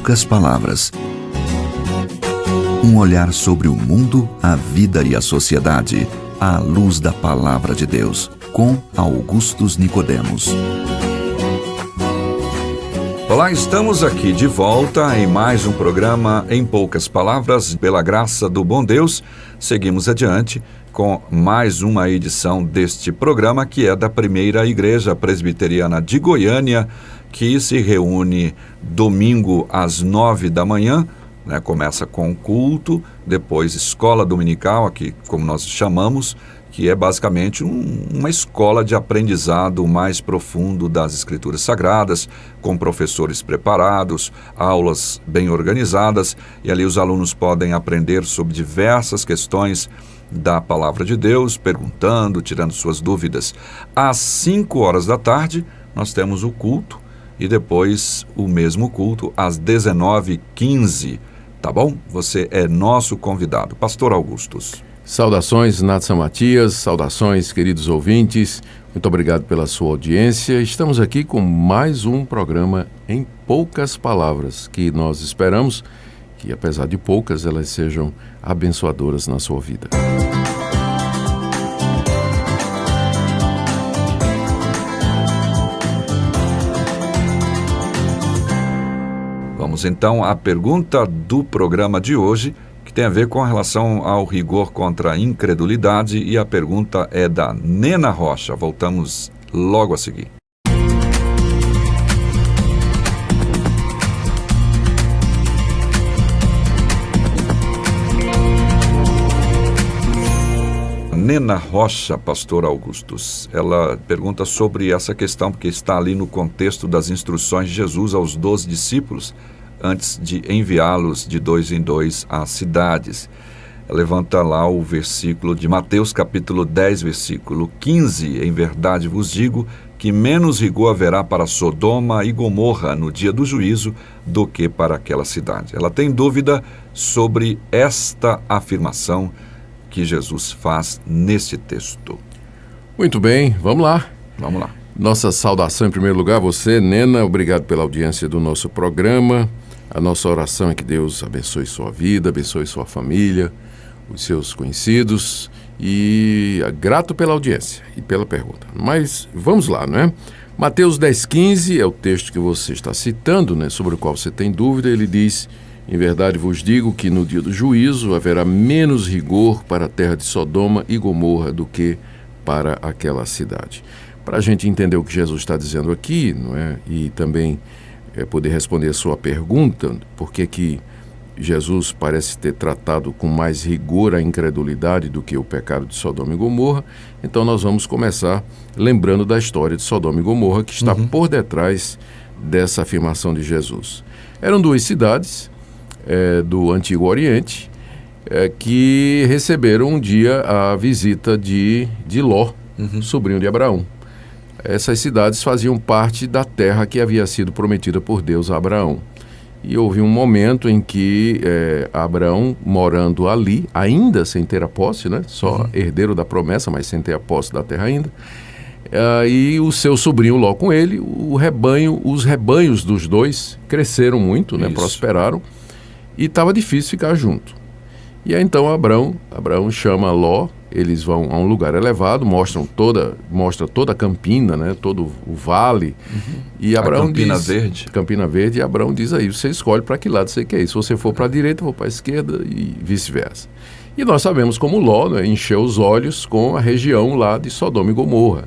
poucas palavras. Um olhar sobre o mundo, a vida e a sociedade, à luz da Palavra de Deus, com Augustus Nicodemos. Olá, estamos aqui de volta em mais um programa Em Poucas Palavras. Pela graça do bom Deus, seguimos adiante com mais uma edição deste programa, que é da Primeira Igreja Presbiteriana de Goiânia, que se reúne domingo às 9 da manhã, né? Começa com culto, depois escola dominical, aqui como nós chamamos, que é basicamente uma escola de aprendizado mais profundo das Escrituras Sagradas, com professores preparados, aulas bem organizadas, e ali os alunos podem aprender sobre diversas questões da Palavra de Deus, perguntando, tirando suas dúvidas. Às 5 horas da tarde, nós temos o culto, e depois o mesmo culto às 19h15. Tá bom? Você é nosso convidado. Pastor Augustus. Saudações, Natsan Matias, saudações, queridos ouvintes. Muito obrigado pela sua audiência. Estamos aqui com mais um programa Em Poucas Palavras, que nós esperamos que, apesar de poucas, elas sejam abençoadoras na sua vida. Vamos então à pergunta do programa de hoje, que tem a ver com a relação ao rigor contra a incredulidade, e a pergunta é da Nena Rocha. Voltamos logo a seguir. Nena Rocha, pastor Augustus, ela pergunta sobre essa questão, porque está ali no contexto das instruções de Jesus aos 12 discípulos, antes de enviá-los de 2 em 2 às cidades. Ela levanta lá o versículo de Mateus capítulo 10, versículo 15. Em verdade vos digo que menos rigor haverá para Sodoma e Gomorra no dia do juízo do que para aquela cidade. Ela tem dúvida sobre esta afirmação que Jesus faz neste texto. Muito bem, vamos lá. Vamos lá. Nossa saudação em primeiro lugar a você, Nena. Obrigado pela audiência do nosso programa. A nossa oração é que Deus abençoe sua vida, abençoe sua família, os seus conhecidos, e grato pela audiência e pela pergunta. Mas vamos lá, não é? Mateus 10,15 é o texto que você está citando, né, sobre o qual você tem dúvida. Ele diz: em verdade vos digo que no dia do juízo haverá menos rigor para a terra de Sodoma e Gomorra do que para aquela cidade. Para a gente entender o que Jesus está dizendo aqui, não é? E também poder responder a sua pergunta, por que Jesus parece ter tratado com mais rigor a incredulidade do que o pecado de Sodoma e Gomorra, então nós vamos começar lembrando da história de Sodoma e Gomorra, que está por detrás dessa afirmação de Jesus. Eram duas cidades do Antigo Oriente que receberam um dia a visita de Ló, sobrinho de Abraão. Essas cidades faziam parte da terra que havia sido prometida por Deus a Abraão. E houve um momento em que Abraão, morando ali, ainda sem ter a posse, né? Só herdeiro da promessa, mas sem ter a posse da terra ainda, e o seu sobrinho Ló com ele, os rebanhos dos dois cresceram muito, né? Prosperaram, e estava difícil ficar junto. E aí então Abraão chama Ló. Eles vão a um lugar elevado, mostra toda a campina, né, todo o vale. E Abraão Campina Verde, e Abraão diz aí, você escolhe para que lado você quer ir. Se você for para a direita, eu vou para a esquerda, e vice-versa. E nós sabemos como Ló, né, encheu os olhos com a região lá de Sodoma e Gomorra,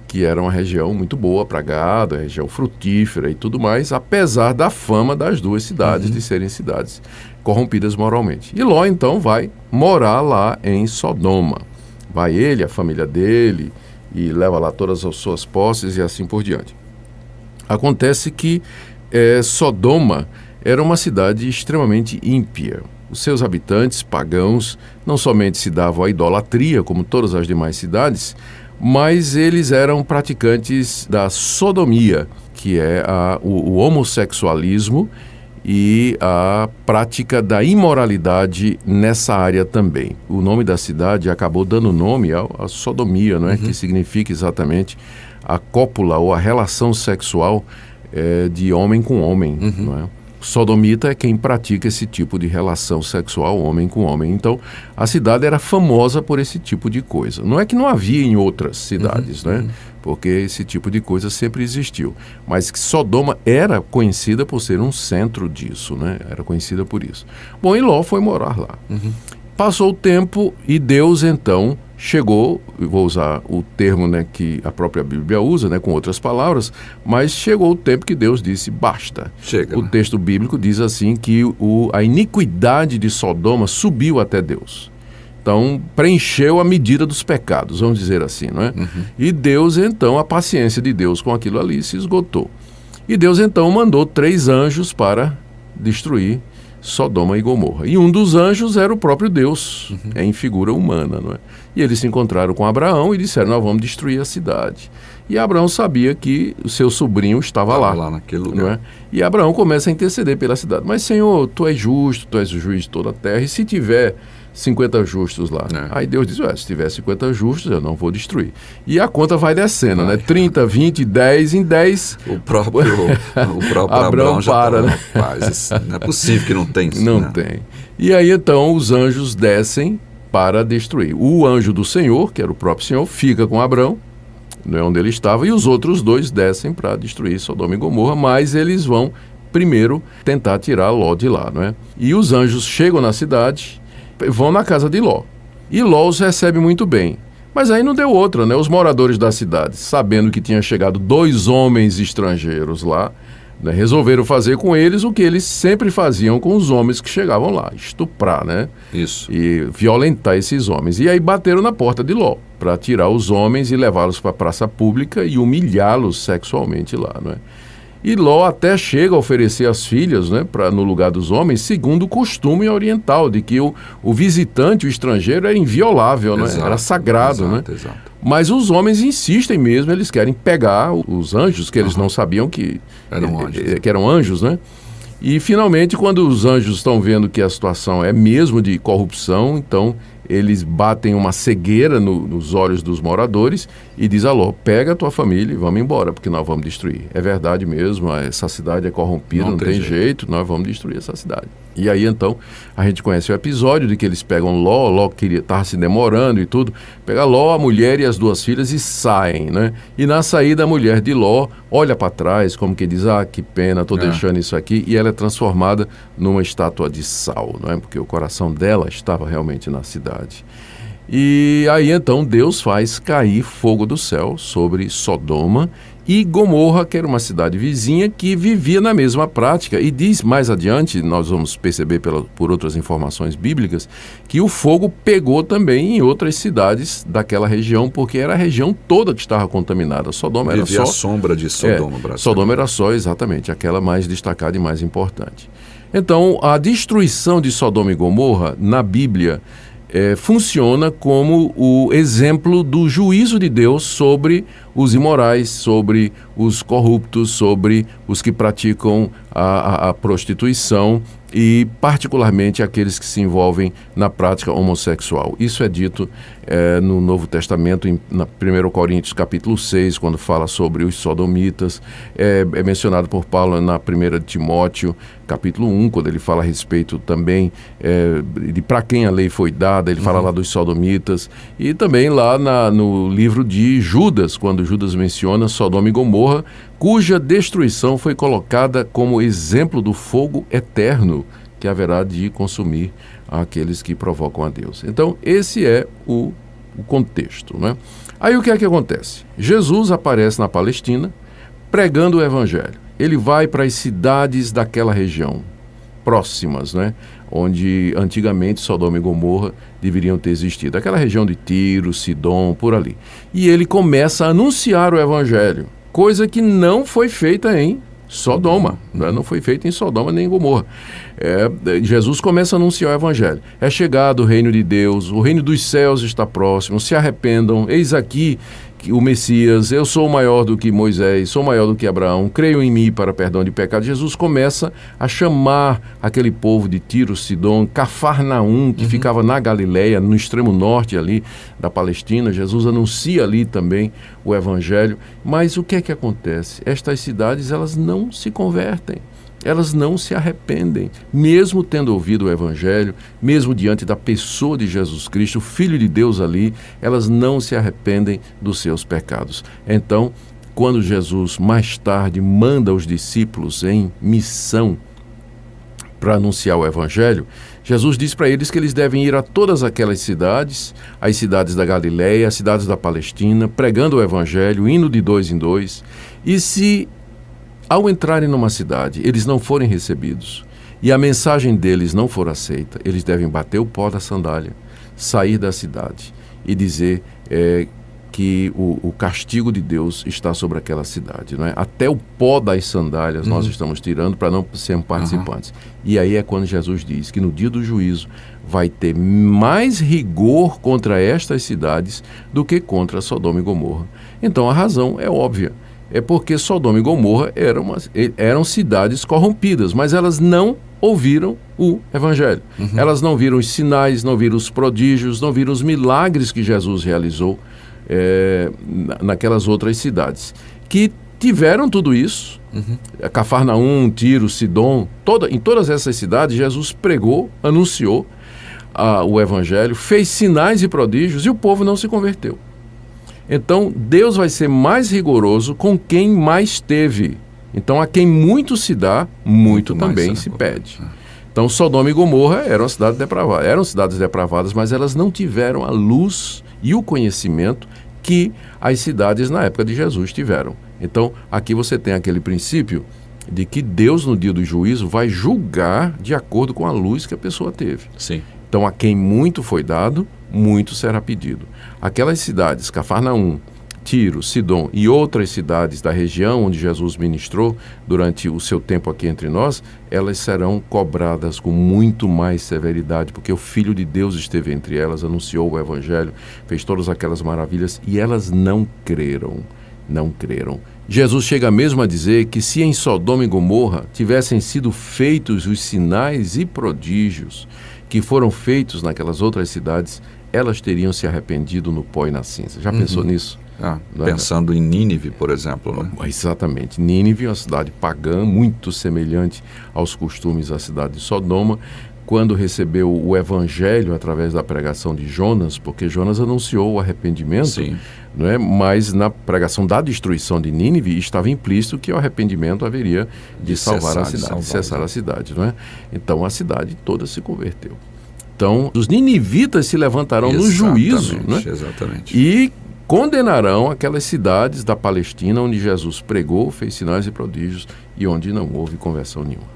que era uma região muito boa para gado, região frutífera e tudo mais, apesar da fama das duas cidades de serem cidades corrompidas moralmente. E Ló, então, vai morar lá em Sodoma. Vai ele, a família dele, e leva lá todas as suas posses e assim por diante. Acontece que Sodoma era uma cidade extremamente ímpia. Os seus habitantes, pagãos, não somente se davam à idolatria, como todas as demais cidades, mas eles eram praticantes da sodomia, que é o homossexualismo, e a prática da imoralidade nessa área também. O nome da cidade acabou dando nome à sodomia, não é? Que significa exatamente a cópula ou a relação sexual de homem com homem, não é? Sodomita é quem pratica esse tipo de relação sexual homem com homem. Então, a cidade era famosa por esse tipo de coisa. Não é que não havia em outras cidades, né? Porque esse tipo de coisa sempre existiu. Mas que Sodoma era conhecida por ser um centro disso, né? Era conhecida por isso. Bom, e Ló foi morar lá. Passou o tempo e Deus, então, chegou, vou usar o termo, né, que a própria Bíblia usa, né, com outras palavras, mas chegou o tempo que Deus disse, basta. Chega, o texto bíblico diz assim que a iniquidade de Sodoma subiu até Deus. Então, preencheu a medida dos pecados, vamos dizer assim, não é? E Deus, então, a paciência de Deus com aquilo ali se esgotou. E Deus, então, mandou 3 anjos para destruir Sodoma e Gomorra. E um dos anjos era o próprio Deus, em figura humana, não é? E eles se encontraram com Abraão e disseram, nós vamos destruir a cidade. E Abraão sabia que o seu sobrinho estava lá naquele lugar. não é? E Abraão começa a interceder pela cidade. Mas, Senhor, tu és justo, tu és o juiz de toda a terra, e se tiver 50 justos lá? Aí Deus diz, se tiver 50 justos, eu não vou destruir. E a conta vai descendo, né? 30, 20, 10, em 10... O próprio Abraão já para, né? Rapaz, não é possível que não tem isso. Não tem. E aí, então, os anjos descem para destruir. O anjo do Senhor, que era o próprio Senhor, fica com Abraão, não é onde ele estava, e os outros 2 descem para destruir Sodoma e Gomorra, mas eles vão primeiro tentar tirar Ló de lá, não é? E os anjos chegam na cidade, vão na casa de Ló. E Ló os recebe muito bem. Mas aí não deu outra, né? Os moradores da cidade, sabendo que tinha chegado 2 homens estrangeiros lá, né, resolveram fazer com eles o que eles sempre faziam com os homens que chegavam lá, estuprar, né? Isso. E violentar esses homens. E aí bateram na porta de Ló para tirar os homens e levá-los para a praça pública e humilhá-los sexualmente lá, não é? E Ló até chega a oferecer as filhas, né, no lugar dos homens, segundo o costume oriental, de que o visitante, o estrangeiro, era inviolável, né? Era sagrado. Exato. Mas os homens insistem mesmo, eles querem pegar os anjos, que eles não sabiam que eram anjos, né? E finalmente, quando os anjos estão vendo que a situação é mesmo de corrupção, então eles batem uma cegueira nos olhos dos moradores e diz a Ló, pega a tua família e vamos embora, porque nós vamos destruir. É verdade mesmo, essa cidade é corrompida, não tem jeito, nós vamos destruir essa cidade. E aí então a gente conhece o episódio de que eles pegam Ló estava se demorando e tudo, pega Ló, a mulher e as 2 filhas e saem, né? E na saída a mulher de Ló olha para trás, como que diz, que pena, estou deixando isso aqui, e ela é transformada numa estátua de sal, não é? Porque o coração dela estava realmente na cidade. E aí então Deus faz cair fogo do céu sobre Sodoma e Gomorra, que era uma cidade vizinha que vivia na mesma prática. E diz mais adiante, nós vamos perceber por outras informações bíblicas, que o fogo pegou também em outras cidades daquela região, porque era a região toda que estava contaminada. Sodoma era só... a sombra de Sodoma, Sodoma era só, exatamente, aquela mais destacada e mais importante. Então, a destruição de Sodoma e Gomorra, na Bíblia, funciona como o exemplo do juízo de Deus sobre os imorais, sobre os corruptos, sobre os que praticam a prostituição e particularmente aqueles que se envolvem na prática homossexual. Isso é dito no Novo Testamento, na 1 Coríntios capítulo 6, quando fala sobre os sodomitas, é mencionado por Paulo na 1 Timóteo capítulo 1, quando ele fala a respeito também de para quem a lei foi dada, ele fala lá dos sodomitas, e também lá no livro de Judas, quando Judas menciona Sodoma e Gomorra, cuja destruição foi colocada como exemplo do fogo eterno que haverá de consumir aqueles que provocam a Deus. Então, esse é o contexto, né? Aí o que é que acontece? Jesus aparece na Palestina pregando o Evangelho. Ele vai para as cidades daquela região, próximas, né? Onde antigamente Sodoma e Gomorra deveriam ter existido. Aquela região de Tiro, Sidom, por ali. E ele começa a anunciar o Evangelho, coisa que não foi feita em Sodoma, né? Não foi feita em Sodoma nem em Gomorra. Jesus começa a anunciar o Evangelho. É chegado o reino de Deus, o reino dos céus está próximo, se arrependam, eis aqui o Messias, eu sou maior do que Moisés, sou maior do que Abraão, creio em mim para perdão de pecado. Jesus começa a chamar aquele povo de Tiro, Sidom, Cafarnaum, que ficava na Galileia, no extremo norte ali da Palestina. Jesus anuncia ali também o Evangelho. Mas o que é que acontece? Estas cidades, elas não se convertem. elas não se arrependem, mesmo tendo ouvido o Evangelho, mesmo diante da pessoa de Jesus Cristo, o Filho de Deus ali, elas não se arrependem dos seus pecados. Então, quando Jesus mais tarde manda os discípulos em missão para anunciar o Evangelho, Jesus diz para eles que eles devem ir a todas aquelas cidades, as cidades da Galileia, as cidades da Palestina, pregando o Evangelho, indo de 2 em 2, e se ao entrarem numa cidade eles não forem recebidos e a mensagem deles não for aceita, eles devem bater o pó da sandália, sair da cidade e dizer que o castigo de Deus está sobre aquela cidade, não é? Até o pó das sandálias nós estamos tirando para não sermos participantes. E aí é quando Jesus diz que no dia do juízo vai ter mais rigor contra estas cidades do que contra Sodoma e Gomorra. Então a razão é óbvia. É porque Sodoma e Gomorra eram cidades corrompidas, mas elas não ouviram o Evangelho. Elas não viram os sinais, não viram os prodígios, não viram os milagres que Jesus realizou naquelas outras cidades, que tiveram tudo isso. Cafarnaum, Tiro, Sidom, em todas essas cidades Jesus pregou, anunciou o Evangelho, fez sinais e prodígios e o povo não se converteu. Então Deus vai ser mais rigoroso com quem mais teve. Então a quem muito se dá, muito também se pede. Então Sodoma e Gomorra eram cidades depravadas, mas elas não tiveram a luz e o conhecimento que as cidades na época de Jesus tiveram. Então aqui você tem aquele princípio de que Deus no dia do juízo vai julgar de acordo com a luz que a pessoa teve. Sim. Então a quem muito foi dado, muito será pedido. Aquelas cidades, Cafarnaum, Tiro, Sidom e outras cidades da região onde Jesus ministrou durante o seu tempo aqui entre nós, elas serão cobradas com muito mais severidade, porque o Filho de Deus esteve entre elas, anunciou o Evangelho, fez todas aquelas maravilhas e elas não creram. Jesus chega mesmo a dizer que se em Sodoma e Gomorra tivessem sido feitos os sinais e prodígios que foram feitos naquelas outras cidades, elas teriam se arrependido no pó e na cinza. Já pensou nisso? Pensando em Nínive, por exemplo, né? Exatamente. Nínive é uma cidade pagã, muito semelhante aos costumes da cidade de Sodoma. Quando recebeu o Evangelho através da pregação de Jonas, porque Jonas anunciou o arrependimento, não é? Mas na pregação da destruição de Nínive estava implícito que o arrependimento haveria de salvar a cidade, de cessar a cidade, não é? Então a cidade toda se converteu. Então os ninivitas se levantarão no juízo, não é? Exatamente. E condenarão aquelas cidades da Palestina onde Jesus pregou, fez sinais e prodígios e onde não houve conversão nenhuma.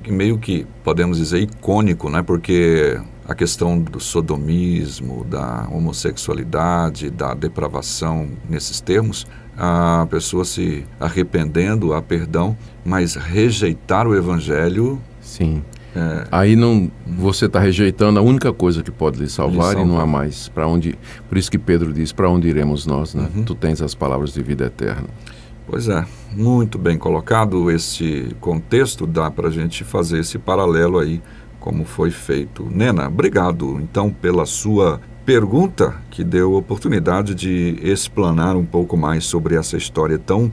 Meio que podemos dizer icônico, né? Porque a questão do sodomismo, da homossexualidade, da depravação nesses termos, a pessoa se arrependendo, há perdão, mas rejeitar o Evangelho... Sim. Aí não, você está rejeitando a única coisa que pode lhe salvar e não há mais. Por isso que Pedro diz, para onde iremos nós, né? Tu tens as palavras de vida eterna. Pois é, muito bem colocado esse contexto, dá para a gente fazer esse paralelo aí, como foi feito. Nena, obrigado então pela sua pergunta, que deu oportunidade de explanar um pouco mais sobre essa história tão,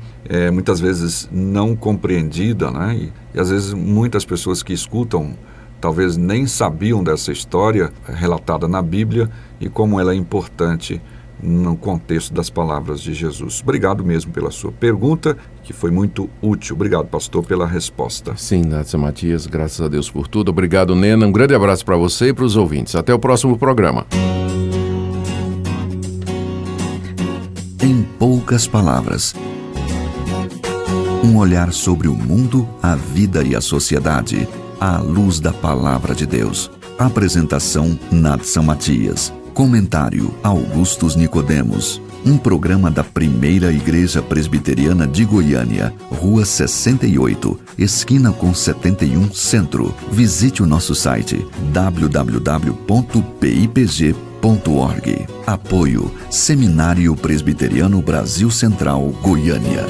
muitas vezes, não compreendida, né? E às vezes muitas pessoas que escutam talvez nem sabiam dessa história relatada na Bíblia e como ela é importante no contexto das palavras de Jesus. Obrigado mesmo pela sua pergunta, que foi muito útil. Obrigado, pastor, pela resposta. Sim, Nádia Matias, graças a Deus por tudo. Obrigado, Nena. Um grande abraço para você e para os ouvintes. Até o próximo programa. Em poucas palavras, um olhar sobre o mundo, a vida e a sociedade, à luz da Palavra de Deus. Apresentação, Nádia Matias. Comentário, Augustus Nicodemos. Um programa da Primeira Igreja Presbiteriana de Goiânia, Rua 68, esquina com 71, Centro. Visite o nosso site www.pipg.org. Apoio, Seminário Presbiteriano Brasil Central, Goiânia.